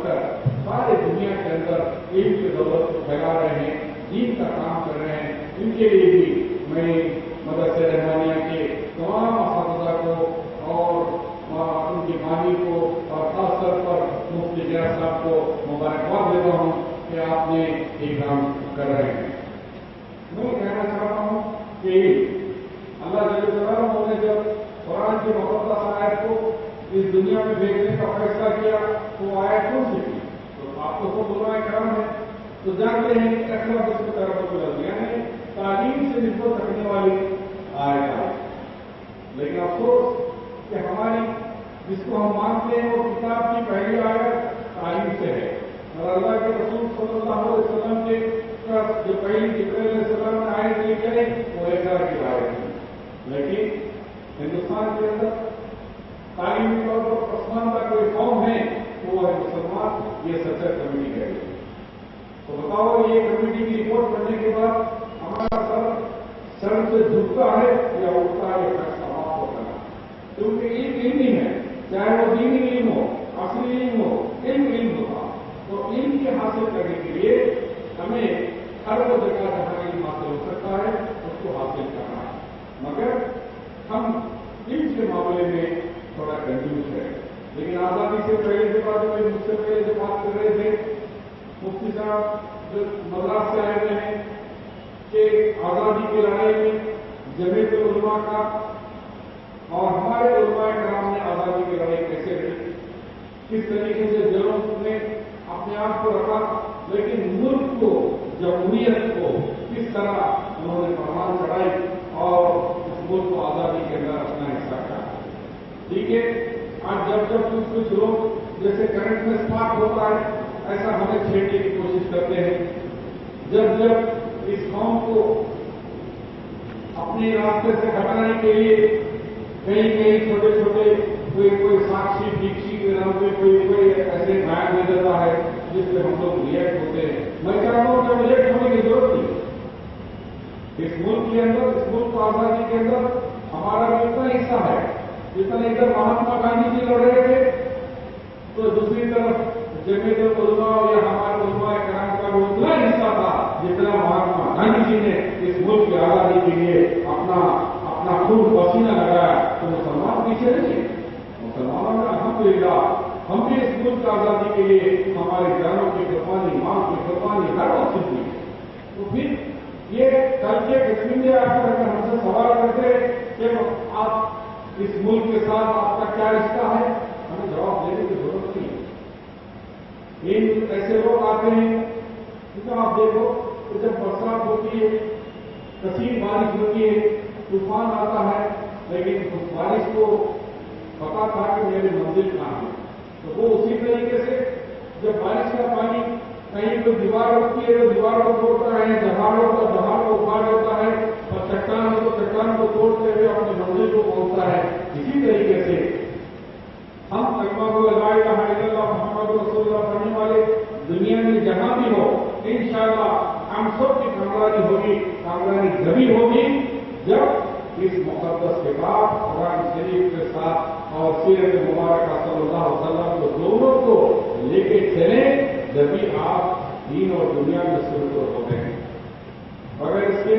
کر سارے دنیا کے اندر علم کی ضرورت کو پھیلا رہے ہیں، دین کا کام کر رہے ہیں. ان کے لیے بھی میں مدرسہ رحمانیہ کے تمام اساتذہ کو اور ان کی بانی کو اور خاص طور پر مفتی غیاث صاحب کو مبارکباد دیتا ہوں کہ آپ نے یہ کام کر رہے ہیں. میں کہنا چاہتا ہوں کہ اللہ جل جلالہ نے جب قرآن کی مقدس آیت کو اس دنیا میں بھیجنے کا فیصلہ کیا تو وہ آیت کون سی تھی؟ تو آپ کو خود علماء کرام ہے تو جانتے ہیں کہ اکثر اس کی طرف یعنی تعلیم سے نسبت رکھنے والی آیت ہے. لیکن افسوس کہ ہماری جس کو ہم مانتے ہیں وہ کتاب کی پہلی آیت تعلیم سے ہے، اور اللہ کے رسول صلی اللہ علیہ وسلم کے جو پہلی جبرائیل علیہ السلام نے آیت لے کے وہ اقرا کی آیت ہے. لیکن ہندوستان کے اندر تعلیمی طور پر پسماندہ کوئی قوم ہے تو وہ ہے مسلمان. یہ سچا کمیٹی ہے. تو بتاؤ یہ کمیٹی کی رپورٹ پڑھنے کے بعد ہمارا سر سے جھکتا ہے یا اٹھتا ہے یا سماپت ہوتا ہے؟ کیونکہ علم ہی ہے، چاہے وہ دینی علم ہو، اصلی علم ہو، علم ہوتا. تو علم کے حاصل کرنے کے لیے ہمیں ہر وہ جگہ جہاں علم حاصل ہو سکتا ہے اس کو حاصل کرنا ہے. مگر ہم علم کے معاملے میں تھوڑا کنفیوز ہے. لیکن آزادی سے پہلے کے بعد میں مجھ سے پہلے جو بات کر رہے تھے مفتی صاحب جو مدراس سے آئے ہوئے ہیں کہ آزادی کی لڑائی میں جمعیت العلماء کا اور ہمارے علماء کرام نے آزادی کی لڑائی کیسے لڑی، کس طریقے سے جنوں نے اپنے آپ کو رکھا، لیکن ملک کو جمہوریت کو کس طرح انہوں نے پروان چڑھائی اور اس ملک کو آزادی کے اندر اپنا حصہ کیا. ٹھیک ہے، آج جب کچھ لوگ جیسے کرنٹ میں اسپارک ہوتا ہے ایسا ہمیں چھیڑنے کی کوشش کرتے ہیں. جب اس قوم کو اپنے راستے سے ہٹانے کے لیے کہیں چھوٹے کوئی ساکشی دیکشی کے نام پہ کوئی ایسے بیان دے دیتا ہے جس پہ ہم لوگ ریئیکٹ ہوتے ہیں. میں چاہتا ہوں کہ ریئیکٹ ہونے کی ضرورت نہیں. اس ملک کے اندر، اس ملک کو آزادی کے اندر ہمارا بھی اتنا حصہ ہے جتنا ادھر مہاتما گاندھی جی لڑ رہے تھے تو دوسری طرف جمعیت العلماء یا ہمارے علماء کرام کا بھی اتنا حصہ تھا جتنا مہاتما گاندھی جی نے اس ملک کی آزادی کے لیے اپنا خون پسینہ لگایا. تو مسلمان پیچھے نہیں، مسلمانوں نے الحمدللہ ہم بھی اس ملک کی آزادی کے لیے ہماری جانوں کی قربانی، ماں کی قربانی ہر وقت دی. تو پھر یہ کل کے کشمیر آ کر اگر ہم سے سوال کرتے کہ آپ اس ملک کے ساتھ آپ کا کیا رشتہ ہے، ہمیں جواب دینے کی ضرورت نہیں ہے. ایسے لوگ آتے ہیں کیونکہ آپ دیکھو کہ جب برسات ہوتی ہے، کثیر بارش ہوتی ہے، طوفان آتا ہے، لیکن اس بارش کو پتا تھا کہ میری منزل کہاں ہے. تو وہ اسی طریقے سے جب بارش کا پانی کہیں کوئی دیوار ہوتی ہے تو دیوار کو توڑتا ہے، جہاڑوں کو اکھاڑ دیتا ہے، اور چٹان کو توڑتے ہوئے اپنی منزل کو پہنچتا ہے. اسی طریقے سے ہم کلمہ کو لا الہ الا اللہ محمد رسول اللہ پڑھنے والے دنیا میں جہاں بھی ہو انشاءاللہ ہم سب کی کامرانی ہوگی. کامرانی جبھی ہوگی جب اس مقدس کتاب قرآن شریف کے ساتھ اور سیرت مبارکہ صلی اللہ علیہ وسلم کو دونوں کو لے کے چلیں، جبھی آپ دین اور دنیا میں سرور ہوتے ہیں. بغیر اس کے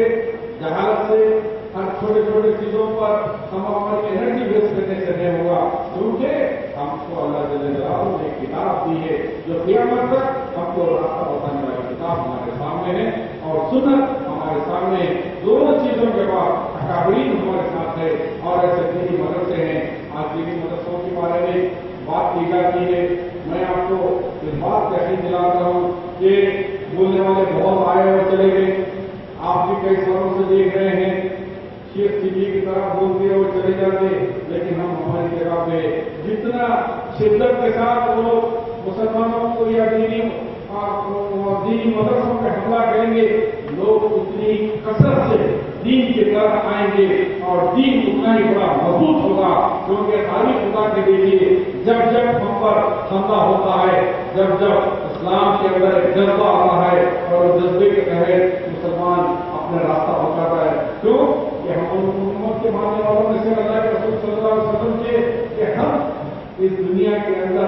جہالت سے ہر چھوٹے چیزوں پر ہم اپنی انرجی ویسٹ کرنے سے نہیں ہوگا. کیونکہ ہم کو اللہ جل جلالہ نے کتاب دی ہے جو قیامت تک ہم کو راستہ بتانے والی کتاب ہمارے سامنے ہے، اور سنت ہمارے سامنے ہے. دونوں چیزوں کے بعد اکابرین ہمارے ساتھ ہے اور ایسے دینی مدرسے ہیں. آج دینی مدرسوں کے بارے میں بات کی جاتی ہے. میں آپ کو اس بات کا یقین دلاتا ہوں کہ بولنے والے بہت آئے اور چلے گئے. آپ بھی کئی سالوں سے دیکھ رہے ہیں شیخ سیدھی کی طرح بولتے اور چلے جاتے، لیکن ہم ہماری جگہ پہ جتنا شدت کے ساتھ وہ مسلمانوں کو یا دینی مدرسوں پہ حملہ کریں گے، لوگ اتنی کثرت سے دین کی طرف آئیں گے اور دین اتنا ہی بڑا مضبوط ہوگا. کیونکہ تاریخ خدا کے دیکھیے جب ہم پر حملہ ہوتا ہے، جب اسلام کے اندر ایک جذبہ آتا ہے اور اس جذبے کے تحت مسلمان اپنا راستہ بتاتا ہے. کیوں کہ ہم امت کے ماننے والوں میں سے اللہ کے رسول صلی اللہ علیہ وسلم کے کہ ہم اس دنیا کے اندر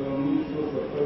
1970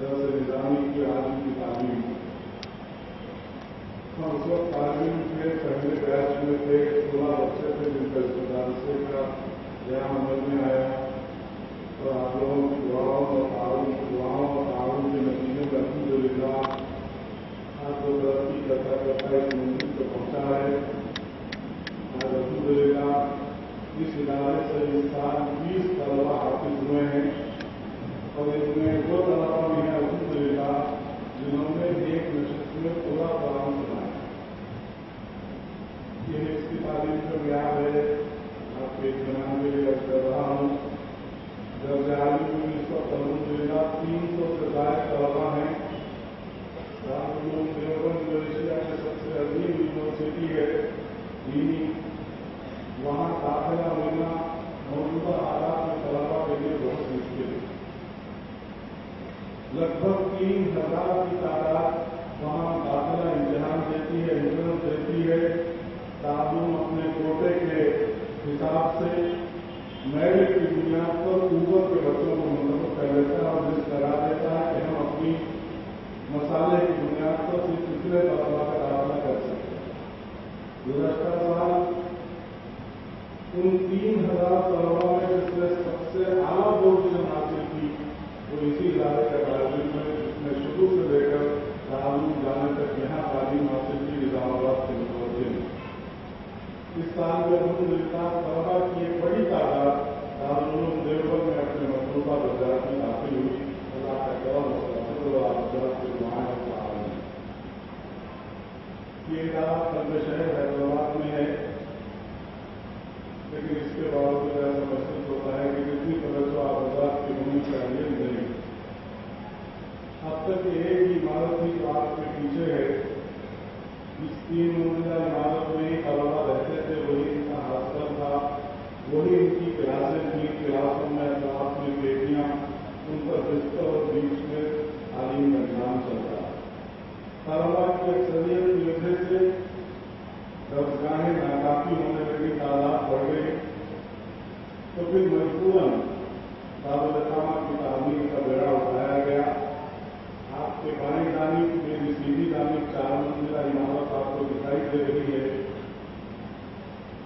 درس نظامی کی عالم کی تعلیم. ہم اس وقت تعلیم کے پہلے بیچ میں تھے، 16 بچے تھے جن کا مدرسے کا یہاں عمل میں آیا، اور آپ لوگوں کی دعاؤں اور تعاون کے نتیجے میں الحمدللہ آج وہ ترقی کرتا اس منزل کو پہنچا ہے. آج الحمدللہ اس ادارے سے اس سال 20 طلبہ حافظ ہوئے ہیں، اور ان میں وہ طلبہ بھی ہیں الحمدللہ جنہوں نے ایک نشست میں پورا قرآن سنا ہے. یہ اس کی تعلیم کا معیار ہے. آپ کے اطمینان کے لیے عرض کر رہا ہوں، درجہ عالم میں اس وقت الحمدللہ 300 سے زائد طلبہ ہیں. دارالعلوم دیوبند جو ایشیا کی سب سے عظیم یونیورسٹی ہے دینی، وہاں داخلہ ملنا موجودہ حالات میں طلبہ کے لیے بہت مشکل ہے. لگ بھگ 3000 کی تعداد وہاں داخلہ امتحان دیتی ہے، انٹرنس دیتی ہے. تعلیم اپنے کوٹے کے حساب سے میرٹ کی بنیاد پر اوپر کے بچوں کو منتخب کر لیتا ہے اور لسٹ لگا دیتا ہے کہ ہم اپنی مسالے کی بنیاد پر صرف اتنے طلبا کا داخلہ کر سکتے ہیں. گزشتہ سال ان 3000 طلبا میں جس نے سب سے اعلیٰ پوزیشن حاصل کی وہ اسی ادارے کا طالب علم ہے جس نے شروع سے لے کر تعلیم جانے تک یہاں تعلیم حاصل کی، نظام آباد کے متوجہ ہیں. اس سال میں الحمدللہ طلبا کی ایک بڑی تعداد دارالعلوم دیوبند میں اپنے مطلوبہ درجات میں داخل ہوئی. اللہ کا کرم اور حضرت کے دعائیں اور تعاون. یہ ادارہ قلب شہر حیدرآباد میں ہے، لیکن اس کے باوجود ایسا محسوس ہوتا ہے کہ جتنی توجہ آباد کی ہونی چاہیے نہیں. اب تک ایک ہی عمارت تھی جو آپ کے پیچھے ہے. اس 3 منزلہ عمارت میں ہی طلبا رہتے تھے، وہی ان کا ہاسٹل تھا، وہی ان کی کلاسیں تھیں. کلاسوں میں اطراف میں بیٹیاں، ان پر بستر اور بیچ میں تعلیم کا نظام چلتا. طلبا کی اکثریت کی وجہ سے درسگاہیں ناکافی ہونے لگی، تعداد بڑھ گئی، تو پھر مجبوراً دارالاقامہ کی تعمیر کا بیڑا اٹھایا گیا. آپ کے بائیں جانب میری سیدھی جانب 4 منزلہ عمارت آپ کو دکھائی دے رہی ہے.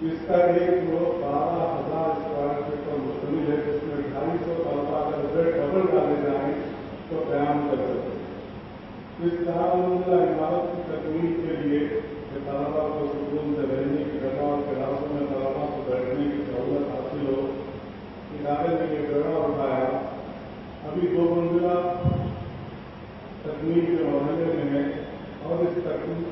اس کا ایک فلور 12,000 اسکوائر فٹ پر مشتمل ہے، جس میں 250 طلبا اگر بیڈ ڈبل ڈالے جائیں تو قیام کر سکتے. اس 4 منزلہ عمارت کی تکمیل کے لیے طلبا کو سکون سے رہنے کی جگہ اور کلاسوں میں طلبا کو بیٹھنے کی سہولت حاصل ہو، ادارے نے یہ بیڑا اٹھایا. ابھی 2 منزلہ تکمیل کے مرحلے میں ہے اور اس تکمیل